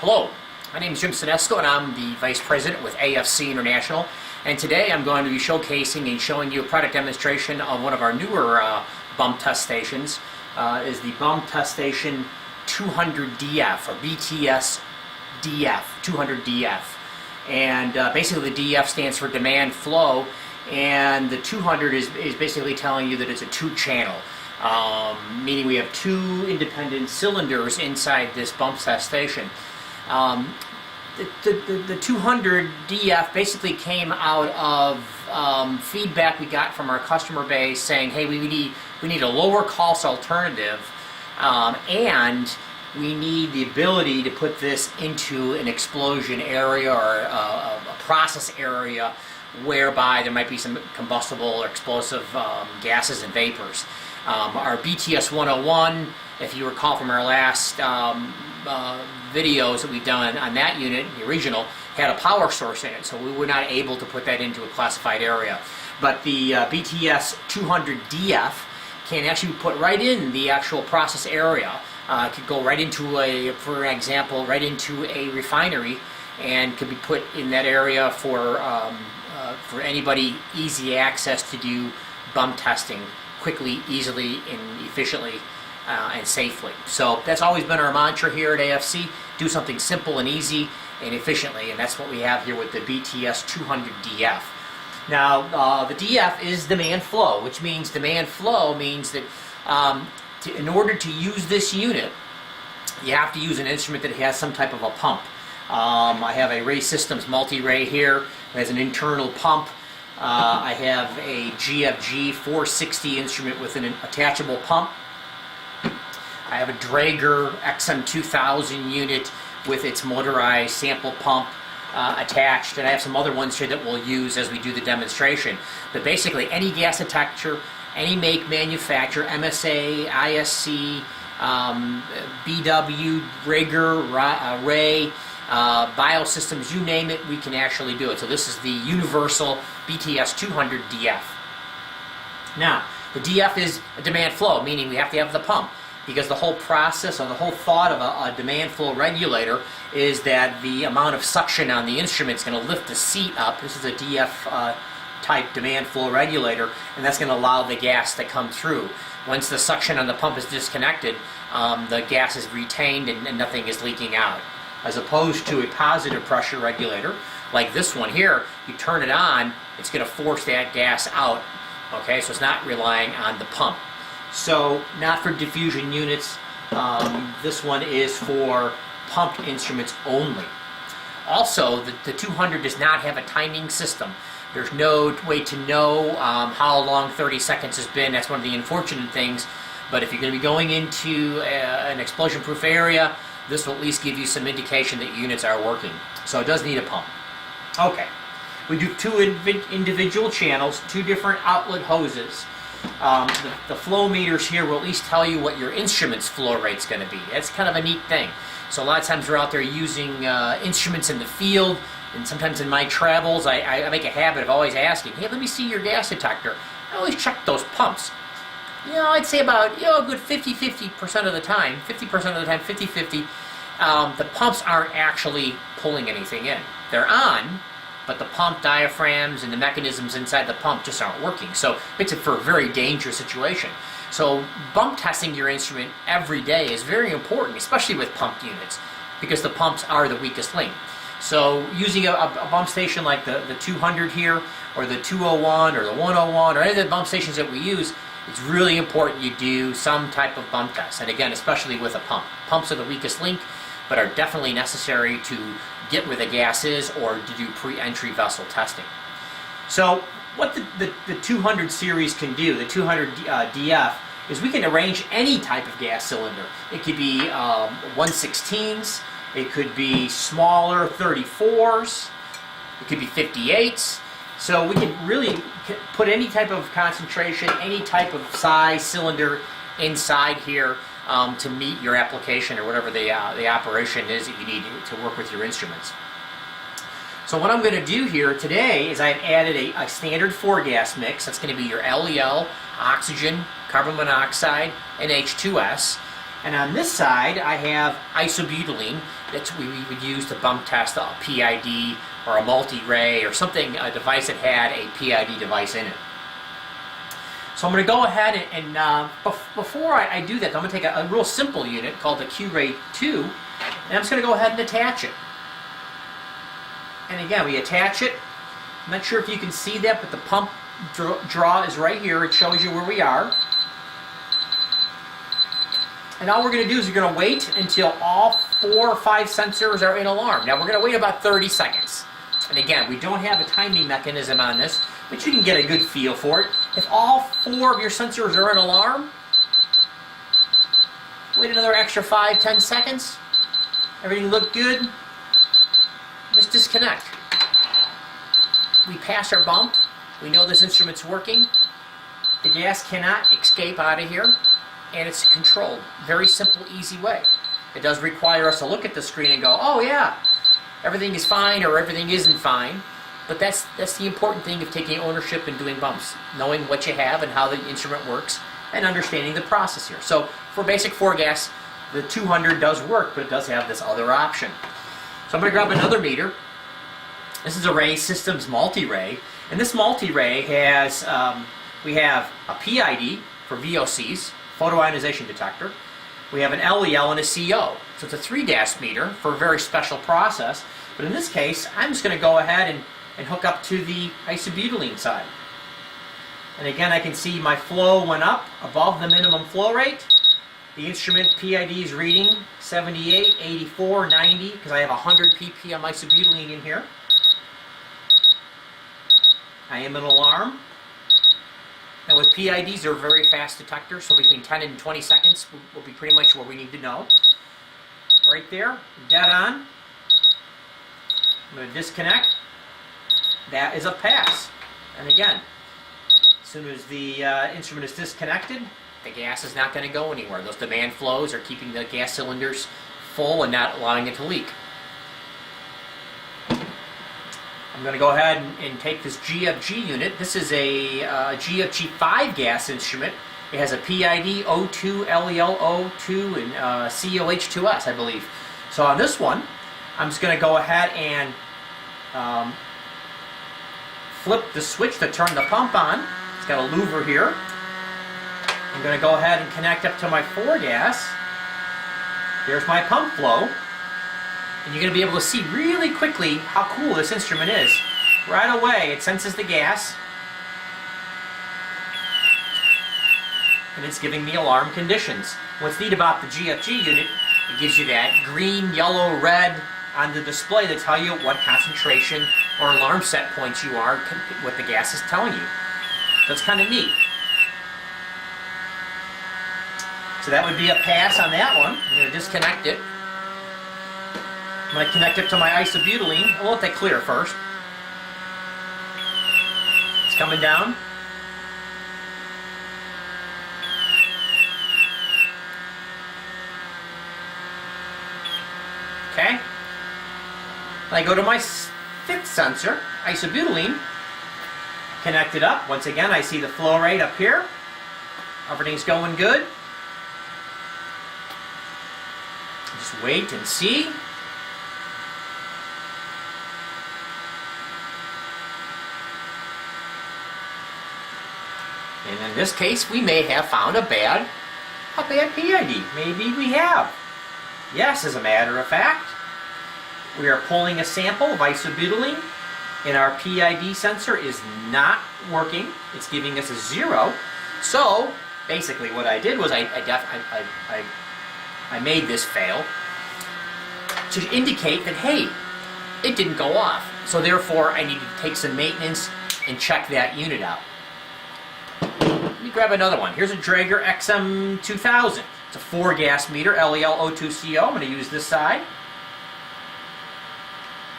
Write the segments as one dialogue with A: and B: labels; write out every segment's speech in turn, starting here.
A: Hello, my name is Jim Sinesco and I'm the Vice President with AFC International, and today I'm going to be showcasing and showing you a product demonstration of one of our newer bump test stations. Is the bump test station 200DF or BTS200DF, 200DF. And basically the DF stands for demand flow, and the 200 is basically telling you that it's a two-channel. Meaning we have two independent cylinders inside this bump test station. The 200DF basically came out of feedback we got from our customer base saying, hey, we need a lower cost alternative, and we need the ability to put this into an explosion area or a process area whereby there might be some combustible or explosive gases and vapors. Our BTS101, if you recall from our last videos that we've done on that unit, the original, had a power source in it, so we were not able to put that into a classified area. But the BTS200DF can actually be put right in the actual process area. It could go right into for example, right into a refinery, and could be put in that area for anybody easy access to do bump testing quickly, easily, and efficiently, and safely. So that's always been our mantra here at AFC: do something simple and easy and efficiently, and that's what we have here with the BTS200DF. Now, the DF is demand flow, which means demand flow means that in order to use this unit, you have to use an instrument that has some type of a pump. I have a Ray Systems MultiRay here. It has an internal pump. I have a GFG 460 instrument with an attachable pump. I have a Draeger XM2000 unit with its motorized sample pump attached, and I have some other ones here that we'll use as we do the demonstration. But basically, any gas detector, any make, manufacturer, MSA, ISC, BW, Draeger, Ray, Biosystems, you name it, we can actually do it. So this is the universal BTS200DF. Now, the DF is a demand flow, meaning we have to have the pump, because the whole process or the whole thought of a demand flow regulator is that the amount of suction on the instrument is going to lift the seat up. This is a DF type demand flow regulator, and that's going to allow the gas to come through. Once the suction on the pump is disconnected, the gas is retained and nothing is leaking out. As opposed to a positive pressure regulator, like this one here, you turn it on, it's going to force that gas out. Okay, so it's not relying on the pump. So, not for diffusion units. This one is for pumped instruments only. Also, the 200 does not have a timing system. There's no way to know how long 30 seconds has been. That's one of the unfortunate things. But if you're going to be going into an explosion-proof area, this will at least give you some indication that units are working. So it does need a pump. Okay. We do two individual channels, two different outlet hoses. The flow meters here will at least tell you what your instrument's flow rate's going to be. That's kind of a neat thing. So a lot of times we're out there using instruments in the field, and sometimes in my travels I make a habit of always asking, hey, let me see your gas detector. I always check those pumps. You know, I'd say about, a good 50% of the time, 50% of the time, 50-50, the pumps aren't actually pulling anything in. They're on, but the pump diaphragms and the mechanisms inside the pump just aren't working. So it makes it for a very dangerous situation. So bump testing your instrument every day is very important, especially with pumped units, because the pumps are the weakest link. So using a bump station like the 200 here, or the 201, or the 101, or any of the bump stations that we use, it's really important you do some type of bump test. And again, especially with a pump. Pumps are the weakest link, but are definitely necessary to get where the gas is or to do pre-entry vessel testing. So what the 200 series can do, the 200DF, is we can arrange any type of gas cylinder. It could be 1/16s, it could be smaller 34s, it could be 58s. So we can really put any type of concentration, any type of size cylinder inside here to meet your application or whatever the operation is that you need to work with your instruments. So what I'm going to do here today is I've added a standard 4-gas mix. That's going to be your LEL, oxygen, carbon monoxide, and H2S. And on this side, I have isobutylene that we would use to bump test a PID or a MultiRay or something, a device that had a PID device in it. So I'm going to go ahead and before I do that, I'm going to take a real simple unit called the Q-Ray 2, and I'm just going to go ahead and attach it. And again, we attach it. I'm not sure if you can see that, but the pump draw is right here. It shows you where we are. And all we're going to do is we're going to wait until all 4 or 5 sensors are in alarm. Now we're going to wait about 30 seconds. And again, we don't have a timing mechanism on this, but you can get a good feel for it. If all 4 of your sensors are in alarm, wait another extra 5-10 seconds. Everything looked good. Just disconnect. We pass our bump. We know this instrument's working. The gas cannot escape out of here, and it's controlled. Very simple, easy way. It does require us to look at the screen and go, oh yeah, everything is fine or everything isn't fine. But that's the important thing of taking ownership and doing bumps. Knowing what you have and how the instrument works and understanding the process here. So for basic 4-gas, the 200 does work, but it does have this other option. So I'm going to grab another meter. This is Array Systems MultiRay. And this MultiRay has, we have a PID for VOCs, photoionization detector. We have an LEL and a CO. So it's a 3-gas meter for a very special process. But in this case, I'm just going to go ahead and hook up to the isobutylene side. And again, I can see my flow went up above the minimum flow rate. The instrument PID is reading 78, 84, 90, because I have 100 ppm isobutylene in here. I am in alarm. Now with PIDs, they're very fast detectors, so between 10 and 20 seconds will be pretty much what we need to know. Right there, dead on. I'm going to disconnect. That is a pass. And again, as soon as the instrument is disconnected, the gas is not going to go anywhere. Those demand flows are keeping the gas cylinders full and not allowing it to leak. I'm going to go ahead and take this GFG unit. This is a GFG 5-gas instrument. It has a PID, O2, LEL, O2, and COH2S, I believe. So on this one, I'm just going to go ahead and flip the switch to turn the pump on. It's got a louver here. I'm going to go ahead and connect up to my 4-gas. There's my pump flow. And you're going to be able to see really quickly how cool this instrument is. Right away, it senses the gas. And it's giving me alarm conditions. What's neat about the GFG unit, it gives you that green, yellow, red on the display to tell you what concentration or alarm set points you are, what the gas is telling you. So it's kind of neat. So that would be a pass on that one. I'm going to disconnect it. I'm going to connect it to my isobutylene. I'll let that clear first. It's coming down. Okay. I go to my 5th sensor, isobutylene. Connect it up. Once again, I see the flow rate up here. Everything's going good. Just wait and see. And in this case, we may have found a bad PID. Maybe we have. Yes, as a matter of fact, we are pulling a sample of isobutylene, and our PID sensor is not working. It's giving us a 0. So basically, what I did was I made this fail to indicate that, hey, it didn't go off. So therefore, I needed to take some maintenance and check that unit out. Let me grab another one. Here's a Draeger XM2000. It's a 4-gas meter, LEL O2CO. I'm going to use this side.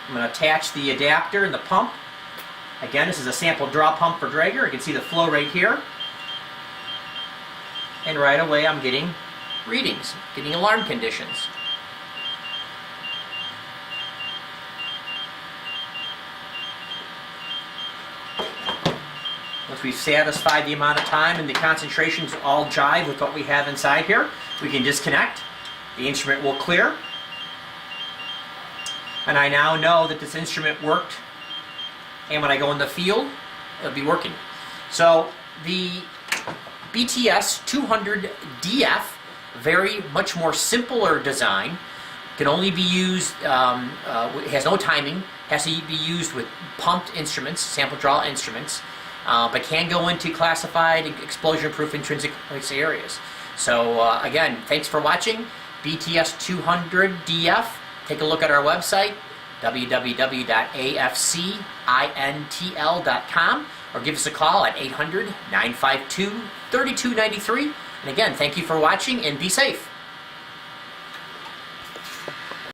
A: I'm going to attach the adapter and the pump. Again, this is a sample draw pump for Draeger. You can see the flow rate here. And right away I'm getting readings, getting alarm conditions. Once we've satisfied the amount of time and the concentrations all jive with what we have inside here, we can disconnect. The instrument will clear. And I now know that this instrument worked. And when I go in the field, it'll be working. So the BTS200DF, very much more simpler design, can only be used, has no timing, has to be used with pumped instruments, sample draw instruments, but can go into classified explosion-proof intrinsic areas. So again, thanks for watching BTS200DF. Take a look at our website, www.afcintl.com, or give us a call at 800-952-3293. And again, thank you for watching and be safe.